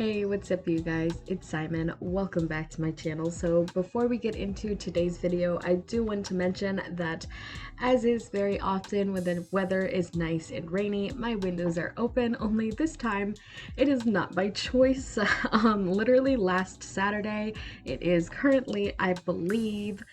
Hey, what's up you guys? It's Simon. Welcome back to my channel. So before we get into today's video, I do want to mention that as is very often when the weather is nice and rainy, my windows are open, only this time it is not by choice. Literally last Saturday, it is currently, I believe,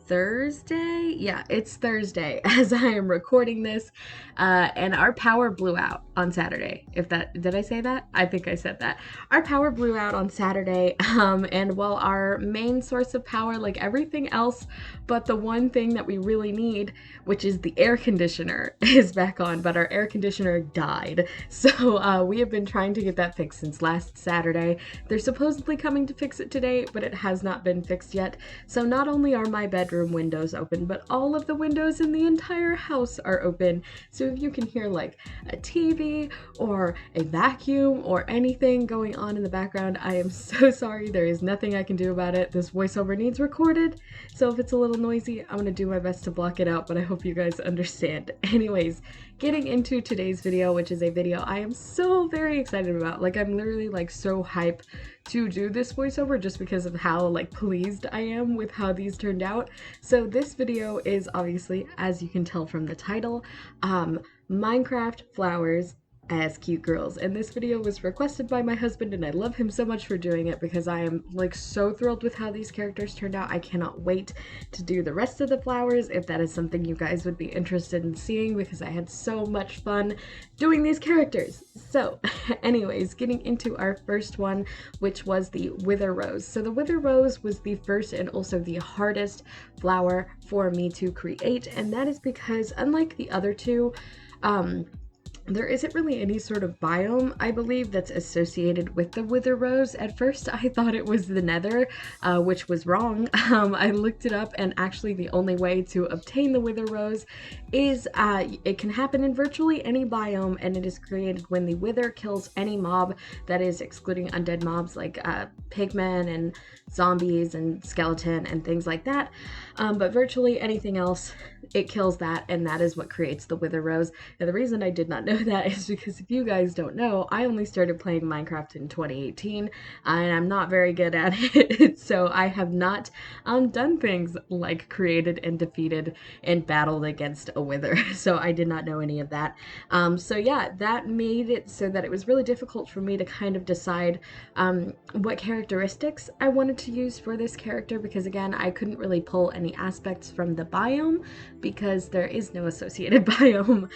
Thursday? Yeah, it's Thursday as I am recording this, and our power blew out on Saturday. Did I say that? I think I said that. Our power blew out on Saturday, and while our main source of power, like everything else, but the one thing that we really need, which is the air conditioner, is back on, but our air conditioner died. So we have been trying to get that fixed since last Saturday. They're supposedly coming to fix it today, but it has not been fixed yet. So not only are my bedroom windows open, but all of the windows in the entire house are open. So if you can hear like a TV or a vacuum or anything going on in the background, I am so sorry. There is nothing I can do about it. This voiceover needs recorded, so if it's a little noisy, I'm gonna do my best to block it out, but I hope you guys understand. Anyways, getting into today's video, which is a video I am so very excited about. Like, I'm literally like so hyped to do this voiceover just because of how like pleased I am with how these turned out. So this video is obviously, as you can tell from the title, Minecraft flowers as cute girls, and this video was requested by my husband, and I love him so much for doing it because I am like so thrilled with how these characters turned out. I cannot wait to do the rest of the flowers if that is something you guys would be interested in seeing, because I had so much fun doing these characters. So anyways, getting into our first one, which was the Wither Rose. So the Wither Rose was the first and also the hardest flower for me to create, and that is because unlike the other two, there isn't really any sort of biome, I believe, that's associated with the Wither Rose. At first, I thought it was the Nether, which was wrong. I looked it up, and actually the only way to obtain the Wither Rose is it can happen in virtually any biome, and it is created when the Wither kills any mob, that is excluding undead mobs like pigmen and zombies and skeleton and things like that. But virtually anything else, it kills that, and that is what creates the Wither Rose. And the reason I did not know that is because if you guys don't know, I only started playing Minecraft in 2018, and I'm not very good at it, so I have not done things like created and defeated and battled against a Wither, so I did not know any of that. So yeah, that made it so that it was really difficult for me to kind of decide what characteristics I wanted to use for this character, because again, I couldn't really pull any aspects from the biome because there is no associated biome.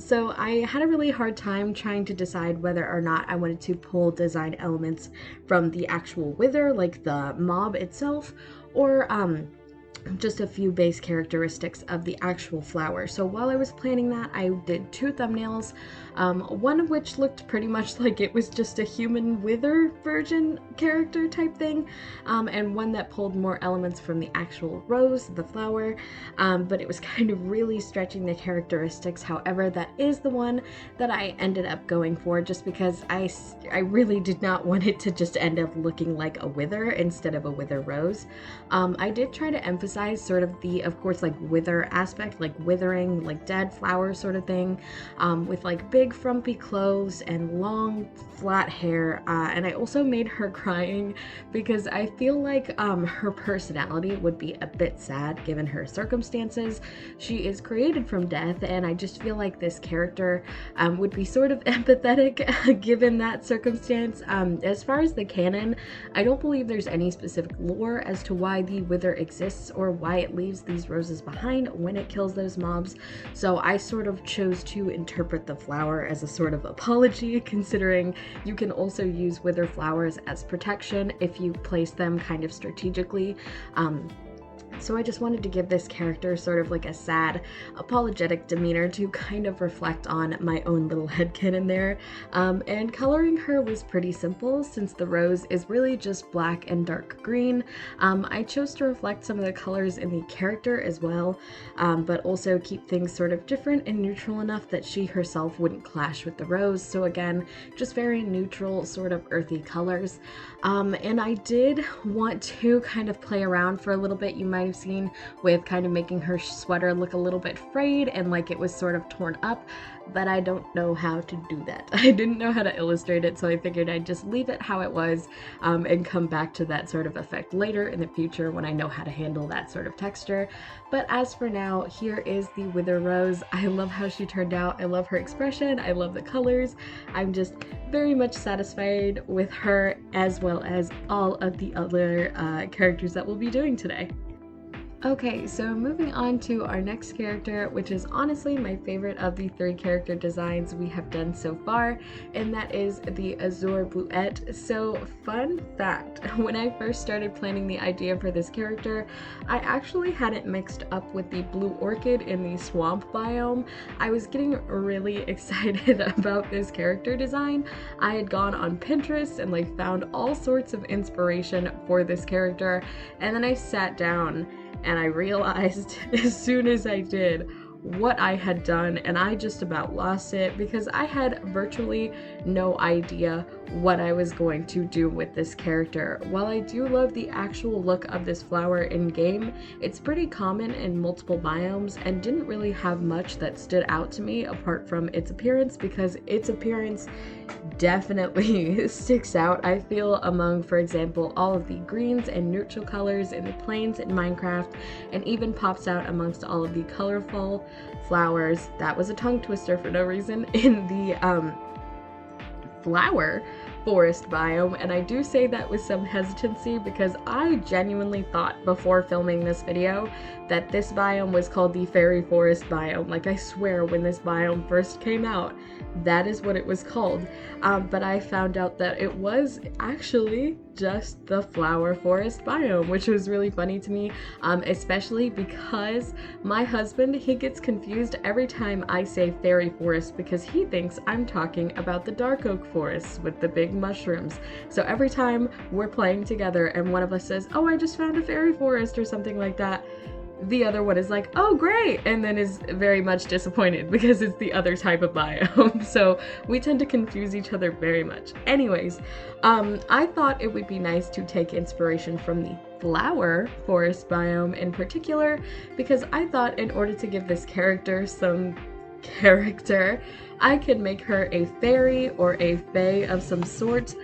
So I had a really hard time trying to decide whether or not I wanted to pull design elements from the actual Wither, like the mob itself, or just a few base characteristics of the actual flower. So while I was planning that, I did two thumbnails, one of which looked pretty much like it was just a human Wither version character type thing, and one that pulled more elements from the actual rose, the flower, but it was kind of really stretching the characteristics. However, that is the one that I ended up going for, just because I really did not want it to just end up looking like a Wither instead of a Wither Rose. I did try to emphasize sort of the, of course, like Wither aspect, like withering, like dead flower sort of thing, with like big frumpy clothes and long flat hair, and I also made her crying because I feel like her personality would be a bit sad given her circumstances. She is created from death, and I just feel like this character would be sort of empathetic given that circumstance. As far as the canon, I don't believe there's any specific lore as to why the Wither exists or why it leaves these roses behind when it kills those mobs, so I sort of chose to interpret the flower as a sort of apology, considering you can also use Wither flowers as protection if you place them kind of strategically. So I just wanted to give this character sort of like a sad, apologetic demeanor to kind of reflect on my own little headcanon there. And coloring her was pretty simple, since the rose is really just black and dark green. I chose to reflect some of the colors in the character as well, but also keep things sort of different and neutral enough that she herself wouldn't clash with the rose. So again, just very neutral, sort of earthy colors. And I did want to kind of play around for a little bit. You might might have seen with kind of making her sweater look a little bit frayed and like it was sort of torn up, but I don't know how to do that. I didn't know how to illustrate it, so I figured I'd just leave it how it was and come back to that sort of effect later in the future when I know how to handle that sort of texture. But as for now, here is the Wither Rose. I love how she turned out. I love her expression. I love the colors. I'm just very much satisfied with her, as well as all of the other characters that we'll be doing today. Okay, so moving on to our next character, which is honestly my favorite of the 3 character designs we have done so far, and that is the Azure Bluet. So, fun fact, when I first started planning the idea for this character, I actually had it mixed up with the blue orchid in the swamp biome. I was getting really excited about this character design. I had gone on Pinterest and like found all sorts of inspiration for this character, and then I sat down and I realized as soon as I did what I had done, and I just about lost it because I had virtually no idea what I was going to do with this character. While I do love the actual look of this flower in game, it's pretty common in multiple biomes and didn't really have much that stood out to me apart from its appearance, because its appearance definitely sticks out, I feel, among, for example, all of the greens and neutral colors in the plains in Minecraft, and even pops out amongst all of the colorful flowers, that was a tongue twister for no reason, in the flower forest biome. And I do say that with some hesitancy because I genuinely thought before filming this video that this biome was called the fairy forest biome. Like, I swear when this biome first came out, that is what it was called. But I found out that it was actually just the flower forest biome, which was really funny to me, especially because my husband, he gets confused every time I say fairy forest because he thinks I'm talking about the dark oak forests with the big mushrooms. So every time we're playing together and one of us says, "Oh, I just found a fairy forest," or something like that, the other one is like, "Oh, great," and then is very much disappointed because it's the other type of biome. So we tend to confuse each other very much. Anyways, I thought it would be nice to take inspiration from the flower forest biome in particular, because I thought in order to give this character some character, I could make her a fairy or a fae of some sort.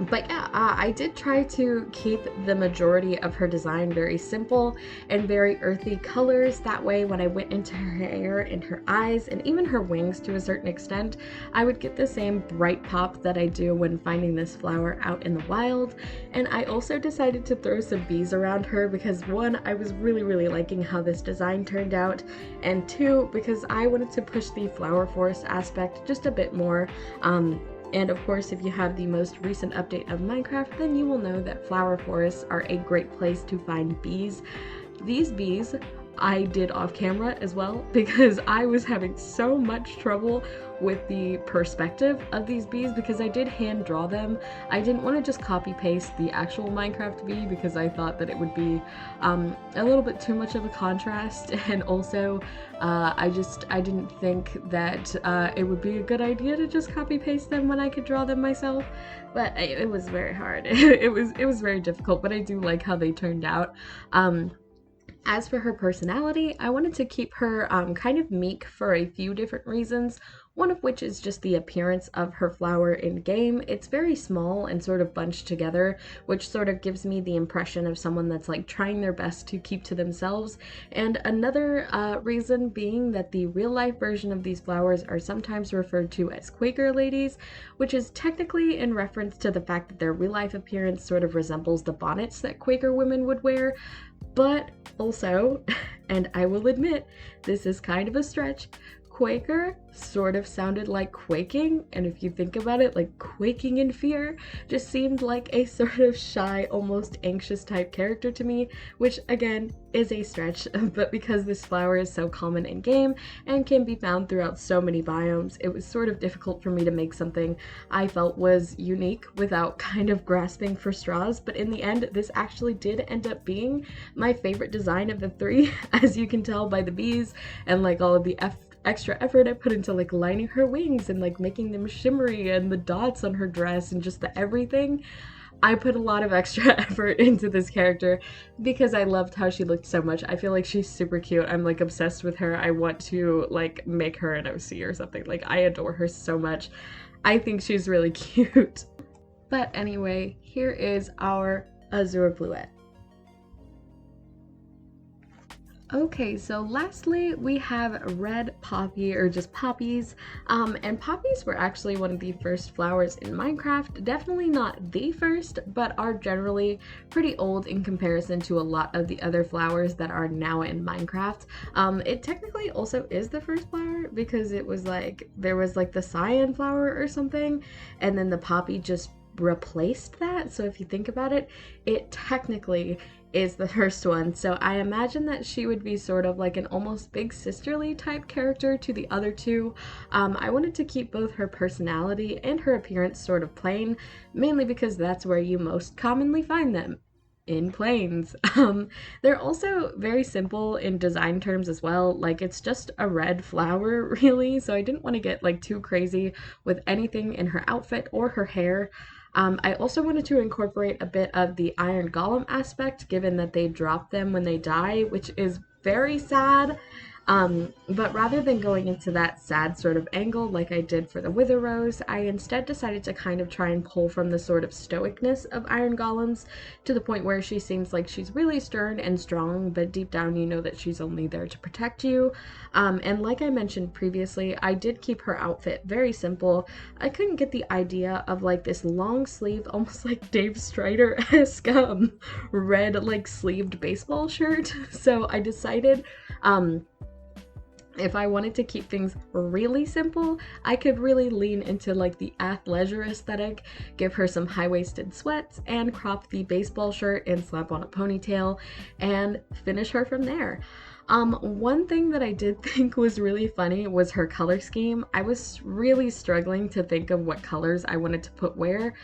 But yeah, I did try to keep the majority of her design very simple and very earthy colors. That way, when I went into her hair and her eyes and even her wings to a certain extent, I would get the same bright pop that I do when finding this flower out in the wild. And I also decided to throw some bees around her because, one, I was really liking how this design turned out, and two, because I wanted to push the flower forest aspect just a bit more. And of course, if you have the most recent update of Minecraft, then you will know that flower forests are a great place to find bees. These bees I did off camera as well because I was having so much trouble with the perspective of these bees because I did hand draw them. I didn't want to just copy paste the actual Minecraft bee because I thought that it would be a little bit too much of a contrast, and also I didn't think that it would be a good idea to just copy paste them when I could draw them myself. But it was very hard. It was very difficult, but I do like how they turned out. As for her personality, I wanted to keep her kind of meek for a few different reasons, one of which is just the appearance of her flower in game. It's very small and sort of bunched together, which sort of gives me the impression of someone that's like trying their best to keep to themselves. And another reason being that the real life version of these flowers are sometimes referred to as Quaker ladies, which is technically in reference to the fact that their real life appearance sort of resembles the bonnets that Quaker women would wear. But also, and I will admit, this is kind of a stretch, Quaker sort of sounded like quaking, and if you think about it, like quaking in fear just seemed like a sort of shy, almost anxious type character to me, which again is a stretch, but because this flower is so common in game and can be found throughout so many biomes, it was sort of difficult for me to make something I felt was unique without kind of grasping for straws. But in the end, this actually did end up being my favorite design of the 3, as you can tell by the bees and like all of the extra effort I put into like lining her wings and like making them shimmery and the dots on her dress and just the everything. I put a lot of extra effort into this character because I loved how she looked so much. I feel like she's super cute. I'm like obsessed with her. I want to like make her an OC or something. Like I adore her so much. I think she's really cute. But anyway, here is our Azure Bluet. Okay, so lastly we have red poppy, or just poppies, and poppies were actually one of the first flowers in Minecraft. Definitely not the first, but are generally pretty old in comparison to a lot of the other flowers that are now in Minecraft. It technically also is the first flower because it was like, there was like the cyan flower or something, and then the poppy just replaced that. So if you think about it, it technically is the first one. So I imagine that she would be sort of like an almost big sisterly type character to the other two. I wanted to keep both her personality and her appearance sort of plain, mainly because that's where you most commonly find them, in plains. They're also very simple in design terms as well. Like it's just a red flower really, so I didn't want to get like too crazy with anything in her outfit or her hair. I also wanted to incorporate a bit of the iron golem aspect, given that they drop them when they die, which is very sad. But rather than going into that sad sort of angle like I did for the Wither Rose, I instead decided to kind of try and pull from the sort of stoicness of iron golems to the point where she seems like she's really stern and strong, but deep down you know that she's only there to protect you. And like I mentioned previously, I did keep her outfit very simple. I couldn't get the idea of like this long sleeve, almost like Dave Strider-esque red like sleeved baseball shirt. So I decided if I wanted to keep things really simple, I could really lean into like the athleisure aesthetic, give her some high-waisted sweats and crop the baseball shirt and slap on a ponytail and finish her from there. One thing that I did think was really funny was her color scheme. I was really struggling to think of what colors I wanted to put where.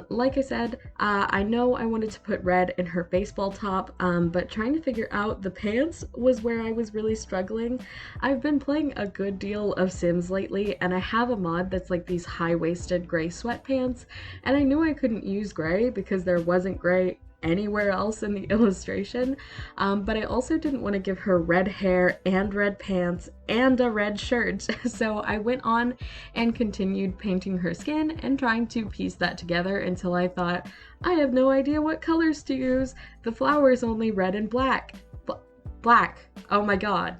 Like I said, I know I wanted to put red in her baseball top, but trying to figure out the pants was where I was really struggling. I've been playing a good deal of Sims lately, and I have a mod that's like these high-waisted gray sweatpants, and I knew I couldn't use gray because there wasn't gray anywhere else in the illustration, but I also didn't want to give her red hair and red pants and a red shirt. So I went on and continued painting her skin and trying to piece that together until I thought, I have no idea what colors to use. The flower is only red and black. Black. Oh my god.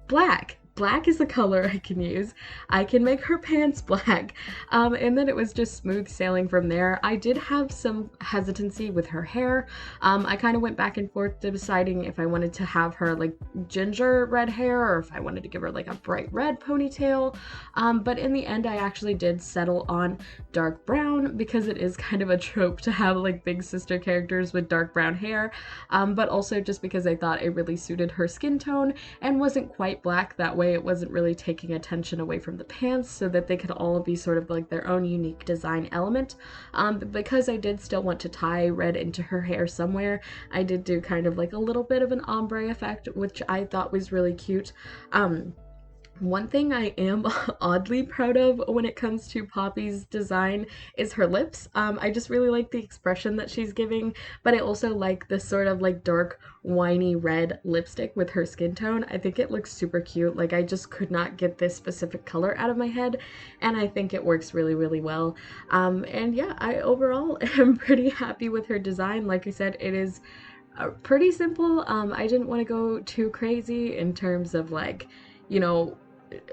Black. Black is the color I can use. I can make her pants black. And then it was just smooth sailing from there. I did have some hesitancy with her hair. I kind of went back and forth deciding if I wanted to have her like ginger red hair or if I wanted to give her like a bright red ponytail. But in the end, I actually did settle on dark brown because it is kind of a trope to have like big sister characters with dark brown hair. But also just because I thought it really suited her skin tone and wasn't quite black that way. It wasn't really taking attention away from the pants so that they could all be sort of like their own unique design element. But because I did still want to tie red into her hair somewhere, I did do kind of like a little bit of an ombre effect, which I thought was really cute. One thing I am oddly proud of when it comes to Poppy's design is her lips. I just really like the expression that she's giving, but I also like this sort of like dark, winey red lipstick with her skin tone. I think it looks super cute. Like I just could not get this specific color out of my head, and I think it works really, really well. And yeah, I overall am pretty happy with her design. Like I said, it is pretty simple. I didn't want to go too crazy in terms of like, you know,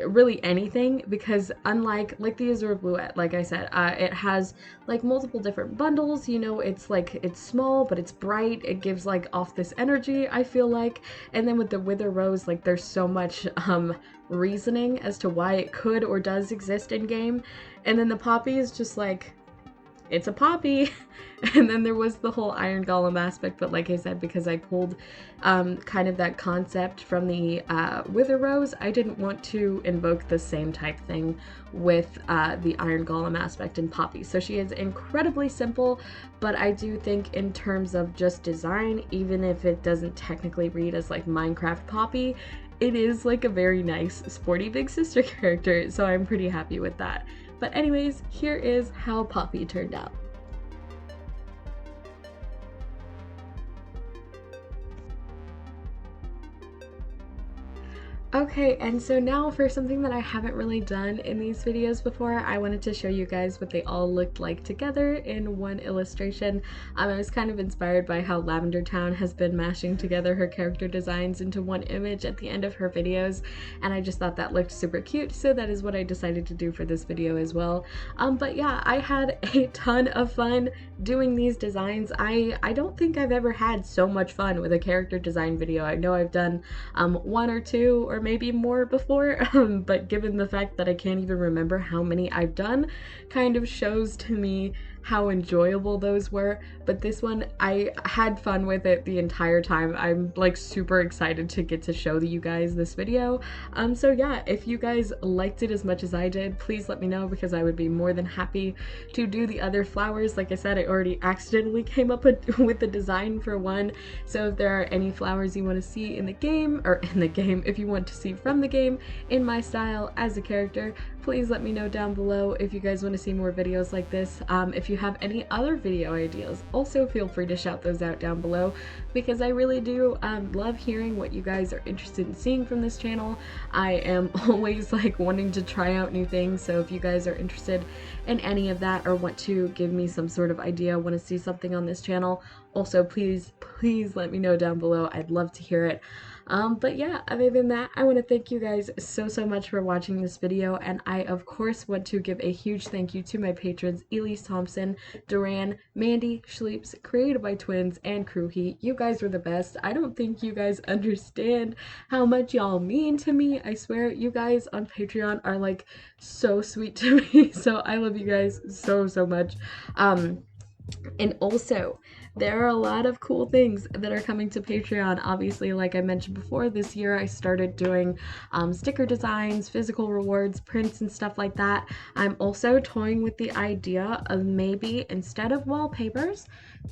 really anything, because unlike like the Azure Bluet, like I said, it has like multiple different bundles. You know, it's like, it's small but it's bright, it gives like off this energy, I feel like. And then with the Wither Rose, like there's so much reasoning as to why it could or does exist in game. And then the Poppy is just like, it's a poppy. And then there was the whole iron golem aspect, but like I said, because I pulled kind of that concept from the Wither Rose, I didn't want to invoke the same type thing with the iron golem aspect in Poppy. So she is incredibly simple, but I do think in terms of just design, even if it doesn't technically read as like Minecraft Poppy, it is like a very nice sporty big sister character, so I'm pretty happy with that. But anyways, here is how Poppy turned out. Okay, and so now for something that I haven't really done in these videos before, I wanted to show you guys what they all looked like together in one illustration. I was kind of inspired by how Lavender Town has been mashing together her character designs into one image at the end of her videos, and I just thought that looked super cute, so that is what I decided to do for this video as well. But yeah, I had a ton of fun doing these designs. I don't think I've ever had so much fun with a character design video. I know I've done one or two or maybe more before, but given the fact that I can't even remember how many I've done, kind of shows to me how enjoyable those were. But this one, I had fun with it the entire time. I'm like super excited to get to show you guys this video. So yeah, if you guys liked it as much as I did, please let me know, because I would be more than happy to do the other flowers. Like I said, I already accidentally came up with the design for one, so if there are any flowers you want to see in the game, or in the game, if you want to see from the game in my style as a character, please let me know down below if you guys want to see more videos like this. If you have any other video ideas, also feel free to shout those out down below, because I really do love hearing what you guys are interested in seeing from this channel. I am always like wanting to try out new things, so if you guys are interested in any of that or want to give me some sort of idea, want to see something on this channel, also please let me know down below. I'd love to hear it. But yeah, other than that, I want to thank you guys so much for watching this video, and I of course want to give a huge thank you to my patrons Elise Thompson, Duran, Mandy, Schleeps, Created by Twins, and Crewheat. You guys were the best. I don't think you guys understand how much y'all mean to me. I swear, you guys on Patreon are like so sweet to me, so I love you guys so much. And also, there are a lot of cool things that are coming to Patreon. Obviously, like I mentioned before, this year I started doing sticker designs, physical rewards, prints, and stuff like that. I'm also toying with the idea of maybe, instead of wallpapers,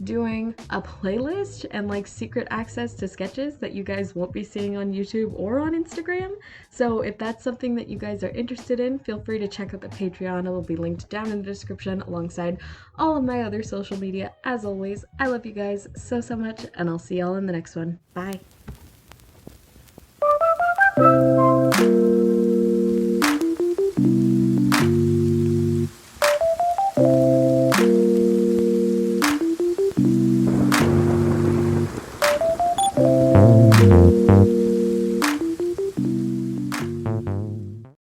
doing a playlist and like secret access to sketches that you guys won't be seeing on YouTube or on Instagram. So if that's something that you guys are interested in, feel free to check out the Patreon. It will be linked down in the description alongside all of my other social media. As always, I love you guys so much, and I'll see y'all in the next one. Bye.